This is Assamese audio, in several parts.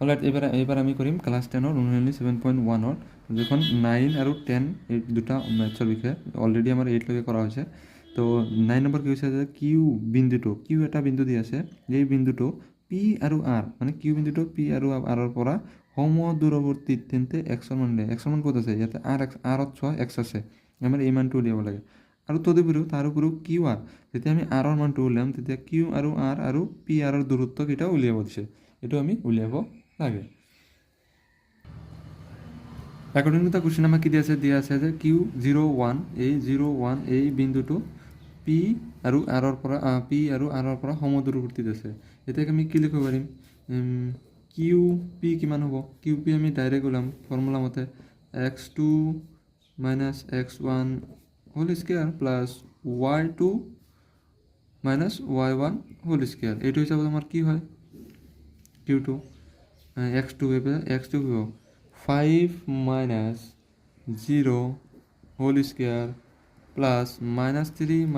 অলৰাইট, এইবাৰ আমি কৰিম ক্লাছ 10ৰ অনুশীলনী 7.1ৰ যিখন 9 আৰু 10 এই দুটা মেথছৰ বিষয়ে। অলৰেডি আমাৰ 8লৈকে কৰা হৈছে। তো 9 নম্বৰ কি হৈছে যে কিউ বিন্দুটো, কিউ এটা বিন্দু দি আছে, এই বিন্দুটো পি আৰু আৰ, মানে কিউ বিন্দুটো পি আৰু আৰৰ পৰা সমদূৰৱৰ্তীত, তেন্তে এক্সৰ মান দিয়ে। এক্সৰ মান ক'ত আছে? ইয়াতে আৰত চোৱা এক্স আছে, আমাৰ এই মানটো উলিয়াব লাগে। আৰু তাৰ উপৰিও কিউ আৰ, যেতিয়া আমি আৰৰ মানটো উলিয়াম তেতিয়া কিউ আৰু আৰ আৰু পি আৰৰ দূৰত্ব কেইটাও উলিয়াব দিছে, এইটো আমি উলিয়াব লাগে। একৰ্ডিং টু দ্য কুৱেশ্যন আমাক কি দিয়া আছে যে কিউ 01 এই বিন্দুটো পি আৰু আৰৰ পৰা সমদূৰৱৰ্তীত আছে। এতিয়া আমি কি লিখিব পাৰিম? কিউ পি কিমান হ'ব? কিউ পি আমি ডাইৰেক্ট ওলাম ফৰ্মুলা মতে x2 - x1 whole square plus y2 - y1 whole square. এইটো হিচাপত আমাৰ কি হয়? কিউ2 x2 কি হ'ব? 5 - 0 whole square plus -3 -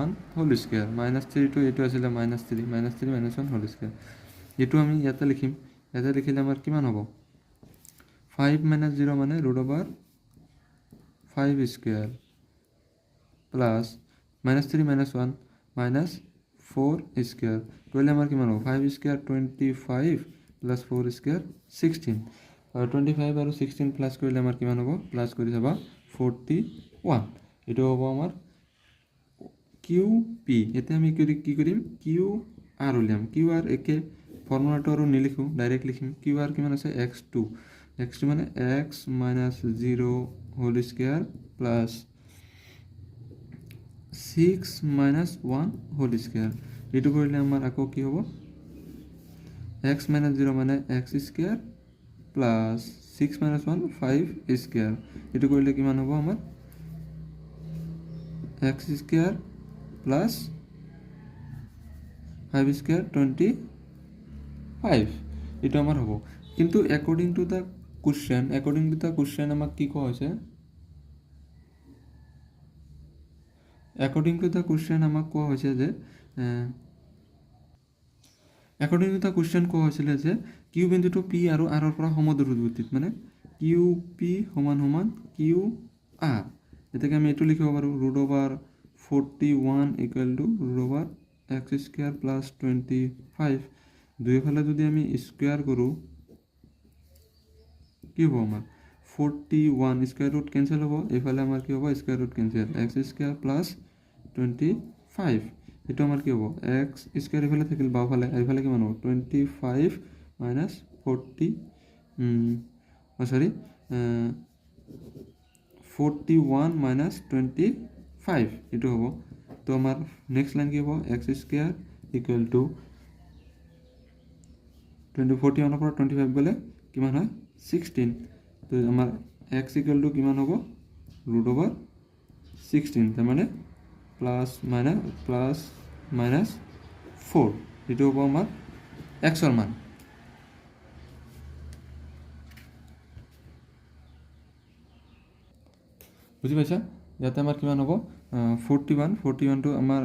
1 whole square. -3টো এইটো আছিলে -3 - 1 হোল স্কুৱেৰ। এইটো আমি ইয়াতে লিখিম। ইয়াতে লিখিলে আমাৰ কিমান হ'ব? 5 - 0 মানে √5 স্কুৱেৰ প্লাছ -3 - 1 -4 স্কুৱেৰ কৰিলে আমাৰ কিমান হ'ব? 5 স্কুৱেৰ 25 প্লাছ 4 স্কুৱেৰ 16। 25 আৰু 16 প্লাছ কৰিলে আমাৰ কিমান হ'ব? প্লাছ কৰি চাবা 41। এইটো হ'ব আমাৰ কিউ পি। এতিয়া আমি কি কৰিম? কিউ আৰ উলিয়াম। কিউ আৰ একে ফৰ্মুলাটো আৰু নিলিখোঁ, ডাইৰেক্ট লিখিম। কিউ আৰ কিমান আছে? x2 মানে x - 0 whole square plus 6 - 1 whole square. এইটো কৰিলে আমাৰ আকৌ কি হ'ব? x - 0 মানে x স্কুৱেৰ প্লাছ 6 - 1 5 স্কুৱেৰ। এইটো কৰিলে কিমান হ'ব আমাৰ? x square plus 5 square 25। এইটো আমাৰ হ'ব। কিন্তু একৰ্ডিং টু দ্য কুৱেশ্যন আমাক কি কোৱা হৈছে? একৰ্ডিং টু দ্য কুৱেশ্যন আমাক কোৱা হৈছে যে কোৱা হৈছিলে যে কিউ বিন্দুটো পি আৰু আৰৰ পৰা সমদূৰৱৰ্তীত, মানে কিউ পি সমান কিউ আৰ। এতিয়াকে আমি এইটো লিখিব পাৰোঁ √41 = √x স্কুৱেৰ প্লাছ 25। দুয়োফালে যদি আমি স্কুৱেৰ কৰোঁ কি হ'ব আমাৰ? 41 স্কুৱেৰ ৰুট কেঞ্চেল হ'ব। এইফালে আমাৰ কি হ'ব? Square root cancel, x square plus 25। এইটো আমাৰ কি হ'ব? এক্স স্কুৱেৰ এইফালে থাকিল বাওঁফালে, এইফালে কিমান হ'ব? 25 - 41 - 25 এইটো হ'ব। তো আমাৰ নেক্সট লাইন কি হ'ব? এক্স স্কুৱেৰ = 41ৰ পৰা 25 গ'লে কিমান হয়? 16। তো আমাৰ x = কিমান হ'ব? √16, তাৰমানে প্লাছ -4। এইটো হ'ব আমাৰ এক্সৰ মান। বুজি পাইছা? ইয়াতে আমাৰ কিমান হ'ব? 41টো আমাৰ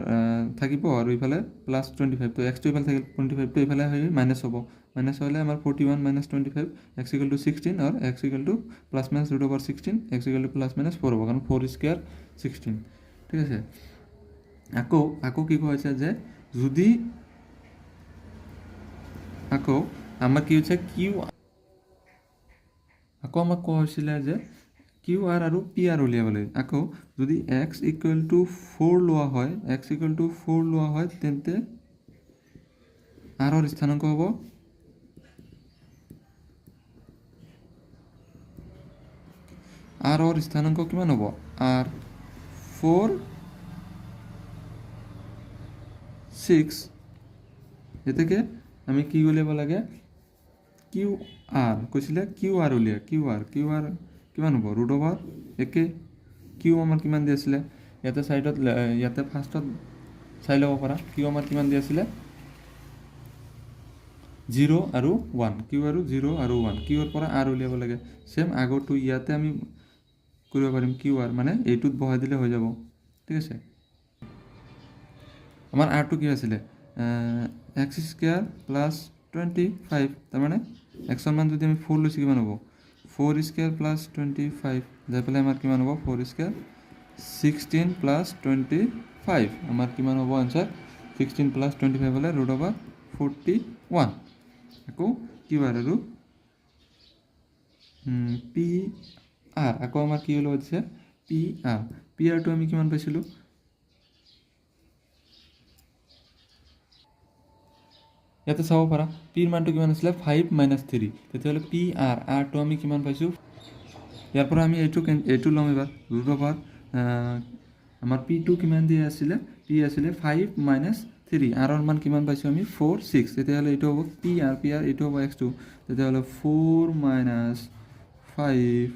থাকিব আৰু ইফালে প্লাছ 25। তো এক্সটো ইফালে থাকিল, 25টো ইফালে মাইনাছ হ'ব। মাইনাছ হ'লে আমাৰ 41 - 25 x = 16 আৰু x = plus minus √16 x = plus minus 4 হ'ব, কাৰণ 4 স্কুৱেৰ 16। ঠিক আছে? আকৌ কি কোৱা হৈছে যে যদি আমাক কি হৈছে আমাক কোৱা হৈছিলে যে কিউ আৰ আৰু পি আৰ উলিয়াব লাগে। আকৌ যদি x = 4 লোৱা হয়, তেন্তে আৰৰ স্থানাংক হ'ব কিমান হ'ব? r4 6। এতেকে আমি কি উলিয়াব লাগে? কিউ আৰ কৈছিলে, কিউ আৰ উলিয়া। কিউ আৰ কিমান হ'ব? √, একে কিউ আমাৰ কিমান দি আছিলে? ইয়াতে চাইডত, ইয়াতে ফাৰ্ষ্টত চাই ল'ব পাৰা। কিউ আমাৰ কিমান দি আছিলে? 0 আৰু 1। কিউ আৰু 0 আৰু 1। কিউৰ পৰা আৰ উলিয়াব লাগে। ছেম আগৰটো ইয়াতে আমি কৰিব পাৰিম। কিউ আৰ মানে এইটোত বহাই দিলে হৈ যাব। ঠিক আছে? আমাৰ আৰটো কি আছিলে? x স্কুৱেৰ প্লাছ 25, তাৰমানে এক্সৰ মান যদি আমি 4 লৈছোঁ কিমান হ'ব 4 স্কুৱেৰ প্লাছ 25 যাই পেলাই আমাৰ কিমান হ'ব 4 স্কুৱেৰ 16 প্লাছ 25 আমাৰ কিমান হ'ব আনচাৰ 16 প্লাছ 25 হ'লে √41 আকৌ কি বাৰ আৰু পি আৰ আকৌ আমাৰ কি ওলাব দিছে পি আৰটো আমি কিমান পাইছিলোঁ ইয়াতে চাব পাৰা পিৰ মানটো কিমান আছিলে 5 - 3 তেতিয়াহ'লে পি আৰটো আমি কিমান পাইছোঁ ইয়াৰ পৰা আমি এইটো ল'ম এবাৰ √, আমাৰ পিটো কিমান দিয়া আছিলে পি আছিলে 5 - 3 আৰৰ মান কিমান পাইছোঁ আমি 4 6 তেতিয়াহ'লে এইটো হ'ব পি আৰ এইটো হ'ব x2 তেতিয়াহ'লে 4 - 5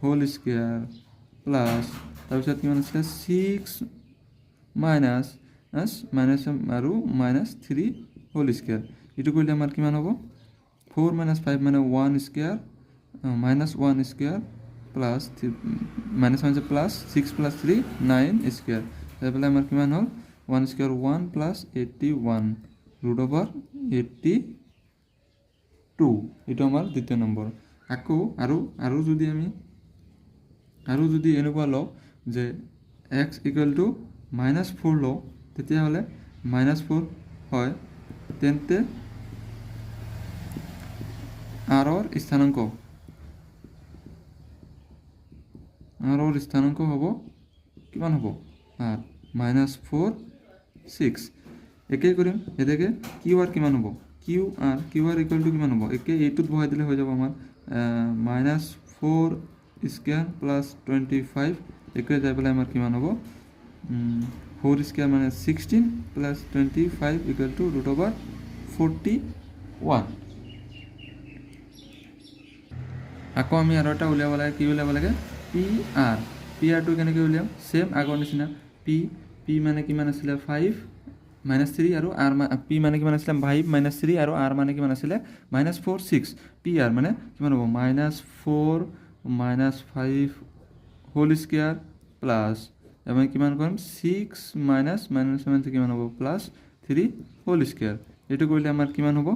হোল স্কুৱেৰ প্লাছ তাৰপিছত কিমান আছিলে 6 মাইনাছ আৰু -3 হোল স্কুৱেৰ এইটো কৰিলে আমাৰ কিমান হ'ব 4 - 5 মানে 1 square -1 square plus plus 6 + 3 9 square তাৰপৰা আমাৰ কিমান হ'ল 1 স্কুৱেৰ 1 প্লাছ 81 √82 এইটো আমাৰ দ্বিতীয় নম্বৰ আকৌ আৰু যদি এনেকুৱা লওঁ যে x = -4 লওঁ তেতিয়াহ'লে -4 হয় তেন্তে আৰৰ স্থানাংক হ'ব কিমান হ'ব -4 6 একেই কৰিম এতেকে কিউ আৰ কিমান হ'ব কিউ আৰ = কিমান হ'ব একে এইটোত বহাই দিলে হৈ যাব আমাৰ -4 স্কুৱেৰ প্লাছ 25 একে যাই পেলাই আমাৰ কিমান হ'ব 4 স্কুৱেৰ মানে 16 প্লাছ 25 = √41 আকৌ আমি আৰু এটা উলিয়াব লাগে কি উলিয়াব লাগে পি আৰটো কেনেকৈ উলিয়াম ছেম আগৰ নিচিনা পি মানে কিমান আছিলে 5 - 3 আৰু আৰ পি মানে কিমান আছিলে 5 - 3 আৰু আৰ মানে কিমান আছিলে -4 6 পি আৰ মানে কিমান হ'ব -4 - 5 হোল স্কুৱেৰ প্লাছ আমি কিমান কৰিম 6 - কিমান হ'ব +3 হোল স্কুৱেৰ এইটো কৰিলে আমাৰ কিমান হ'ব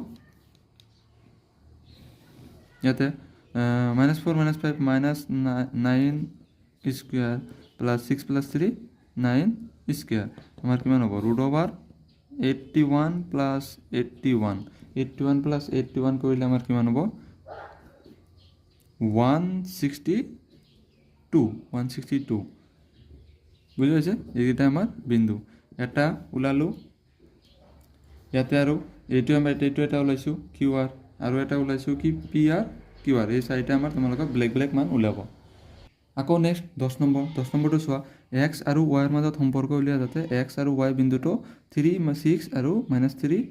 ইয়াতে -4 - 5 -9 স্কুৱেৰ প্লাছ 6 + 3 9 স্কুৱেৰ আমাৰ কিমান হ'ব √81 + 81 + 81 কৰিলে আমাৰ কিমান হ'ব 162 বুজি পাইছে এইকেইটা আমাৰ বিন্দু এটা ওলালোঁ ইয়াতে আৰু এইটো এটা ওলাইছোঁ কিউ আৰ আৰু এটা ওলাইছোঁ কি পি আৰ কিউ আৰ এই চাৰিটা আমাৰ তোমালোকৰ বেলেগ মান ওলাব আকৌ নেক্সট 10 নম্বৰটো চোৱা এক্স আৰু ৱাইৰ মাজত সম্পৰ্ক উলিওৱা যাতে এক্স আৰু ৱাই বিন্দুটো 3 6 আৰু -3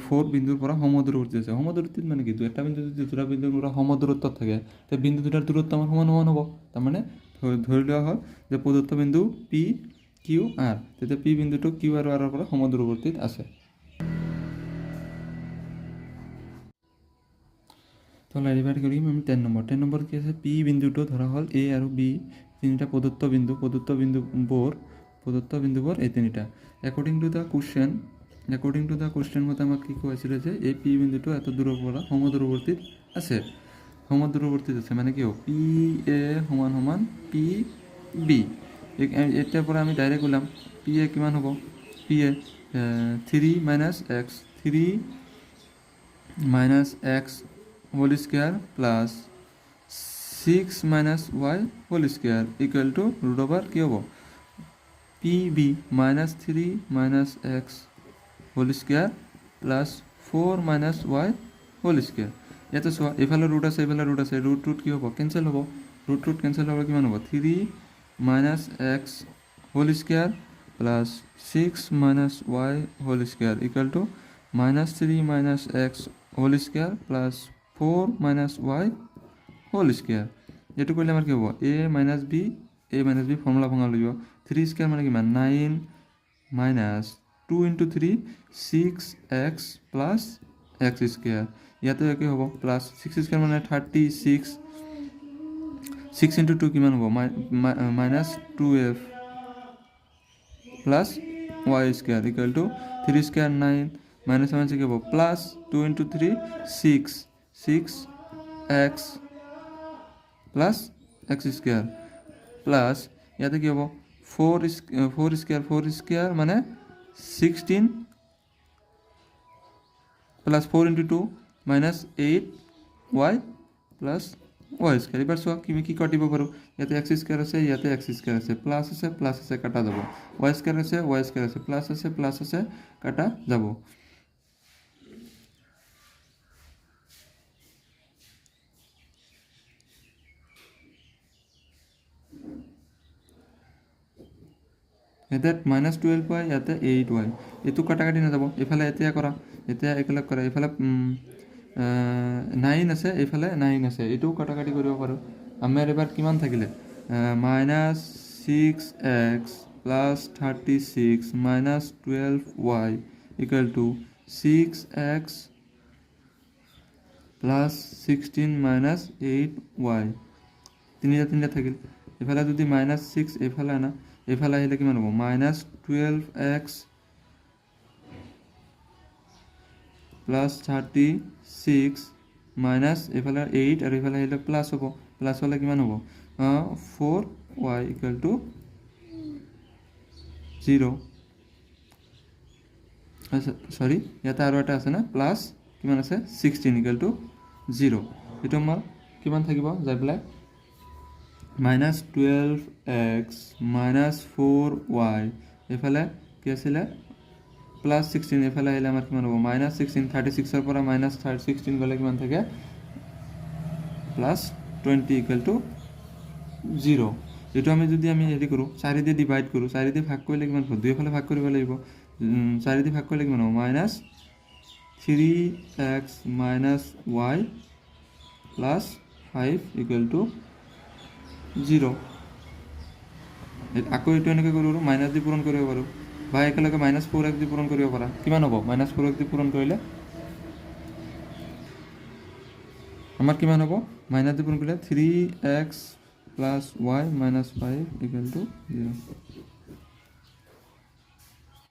4 বিন্দুৰ পৰা সমদূৰৱৰ্তী আছে সমদূৰৱৰ্তীত মানে কি এটা বিন্দু যদি দুটা বিন্দুৰ পৰা সমদূৰত্বত থাকে তে বিন্দু দুটাৰ দূৰত্ব আমাৰ সমান হ'ব তাৰমানে ধৰি লোৱা হয় যে প্ৰদত্ত বিন্দু পি কিউ আৰ তেতিয়া পি বিন্দুটো কিউ আৰু আৰৰ পৰা সমদূৰৱৰ্তীত আছে তো ডিভাইড কৰিম আমি 10 নম্বৰ কি আছে পি বিন্দুটো ধৰা হ'ল এ আৰু বি তিনিটা প্ৰদত্ত বিন্দুবোৰ এই তিনিটা একৰ্ডিং টু দ্য কুৱেশ্যন মতে আমাক কি কৈছিলে যে এই পি বিন্দুটো এত দূৰৰ পৰা সমদূৰৱৰ্তীত আছে মানে কি হ'ব পি এ সমান পি বি এতিয়াৰ পৰা আমি ডাইৰেক্ট ওলাম পি এ কিমান হ'ব P A 3 - x whole square plus 6 - y whole square = √, কি হ'ব P B -3 - x whole square plus 4 - y whole square ইয়াতে চোৱা এইফালে ৰুট আছে ৰুট কি হ'ব কেঞ্চেল হ'ব কিমান হ'ব 3 - x whole square plus 6 - y whole square = -3 - x whole square plus 4 - y whole square এইটো কৰিলে আমাৰ কি হ'ব a - b ফৰ্মুলা ভঙা লাগিব 3 স্কুৱেৰ মানে কিমান 9 - 2 × 3 6x প্লাছ x স্কুৱেৰ ইয়াতে কি হ'ব প্লাছ 6 স্কুৱেৰ মানে 36 6 × 2 কিমান হ'ব -2f plus y square = 3 square 9 -7 কি হ'ব plus 2 × 3 6 6x plus x square plus ইয়াতে কি হ'ব 4 স্কুৱেৰ মানে 16 plus 4 × 2 minus 8y plus y square. এবাৰ চোৱা কি কাটিব পাৰোঁ, ইয়াতে এক্স স্কুৱেৰ আছে, ইয়াতে এক্স স্কুৱেৰ আছে, প্লাছ আছে কাটা যাব, y স্কুৱেৰ আছে, প্লাছ আছে কাটা যাব। ইয়াতে -12y, ইয়াতে 8y, এইটো কাটাকাটি নাযাব, এইফালে এতিয়া কৰা, এতিয়া একেলগ কৰা, এইফালে 9 আছে, এইফালে 9 আছে, এইটোও কাটাকাটি কৰিব পাৰোঁ। আমাৰ এবাৰ কিমান থাকিলে -6x plus 36 minus 12y equal to 6x plus 16 minus 8y, তিনিটা থাকিল। এইফালে যদি -6 এইফালে আনা, এইফালে আহিলে কিমান হ'ব -12x প্লাছ 36 মাইনাছ এইফালে 8 আৰু এইফালে আহিলে প্লাছ হ'ব, প্লাছ হ'লে কিমান হ'ব 4y ইকুৱেল টু 0। সৰি ইয়াতে আৰু এটা আছে না প্লাছ কিমান আছে 16 ইকুৱেল টু 0। এইটো আমাৰ কিমান থাকিব যাই পেলাই -12x মাইনাছ 4y, এইফালে কি আছিলে প্লাছ 16, এইফালে আহিলে আমাৰ কিমান হ'ব -16, 36ৰ পৰা -16 গ'লে কিমান থাকে +20 ইকুৱেল টু 0। এইটো যদি আমি হেৰি কৰোঁ 4 দিয়ে ডিভাইড কৰোঁ, 4 দিয়ে ভাগ কৰিলে কিমান হ'ব, 2 ফালে ভাগ কৰিব লাগিব, 4 দিয়ে ভাগ কৰিলে কিমান হ'ব -3x minus y plus 5 equal to 0। আকৌ এইটো এনেকৈ কৰিব পাৰোঁ, মাইনাছ দি পূৰণ কৰিব পাৰোঁ, বা একেলগে -4x দি পূৰণ কৰিব পাৰা, কিমান হ'ব -4x দি পূৰণ কৰিলে আমাৰ কিমান হ'ব, মাইনাছ দি পূৰণ কৰিলে 3x plus y minus 5 equal to 0।